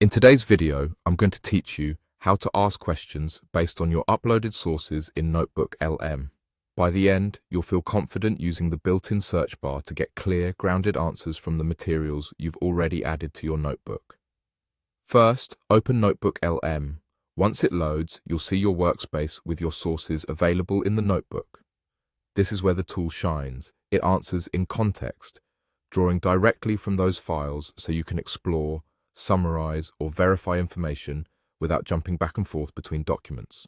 In today's video, I'm going to teach you how to ask questions based on your uploaded sources in NotebookLM. By the end, you'll feel confident using the built-in search bar to get clear, grounded answers from the materials you've already added to your notebook. First, open NotebookLM. Once it loads, you'll see your workspace with your sources available in the notebook. This is where the tool shines. It answers in context, drawing directly from those files so you can explore, summarize, or verify information without jumping back and forth between documents.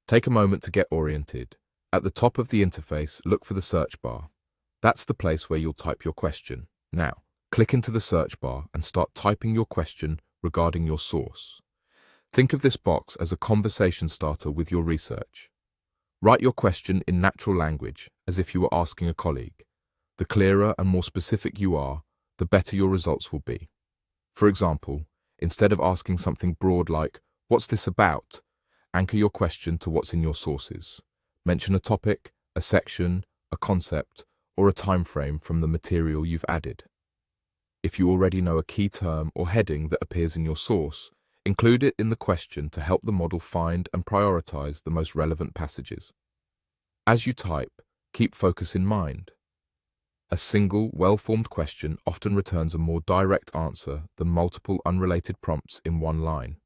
Take a moment to get oriented. At the top of the interface, look for the search bar. That's the place where you'll type your question. Now, click into the search bar and start typing your question regarding your source. Think of this box as a conversation starter with your research. Write your question in natural language, as if you were asking a colleague. The clearer and more specific you are, the better your results will be. For example, instead of asking something broad like, "What's this about?" anchor your question to what's in your sources. Mention a topic, a section, a concept, or a time frame from the material you've added. If you already know a key term or heading that appears in your source, include it in the question to help the model find and prioritize the most relevant passages. As you type, keep focus in mind. A single, well-formed question often returns a more direct answer than multiple unrelated prompts in one line.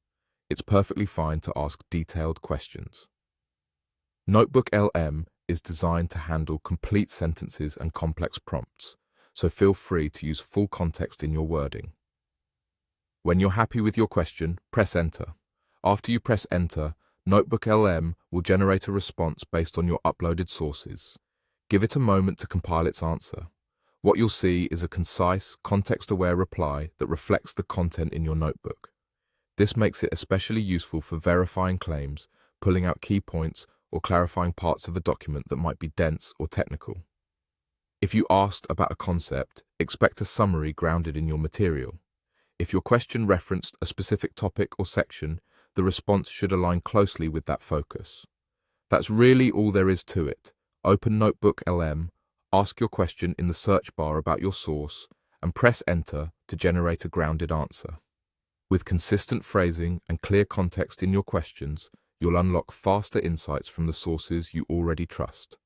It's perfectly fine to ask detailed questions. NotebookLM is designed to handle complete sentences and complex prompts, so feel free to use full context in your wording. When you're happy with your question, press Enter. After you press Enter, NotebookLM will generate a response based on your uploaded sources. Give it a moment to compile its answer. What you'll see is a concise, context-aware reply that reflects the content in your notebook. This makes it especially useful for verifying claims, pulling out key points, or clarifying parts of a document that might be dense or technical. If you asked about a concept, expect a summary grounded in your material. If your question referenced a specific topic or section, the response should align closely with that focus. That's really all there is to it. Open NotebookLM, ask your question in the search bar about your source, and press Enter to generate a grounded answer. With consistent phrasing and clear context in your questions, you'll unlock faster insights from the sources you already trust.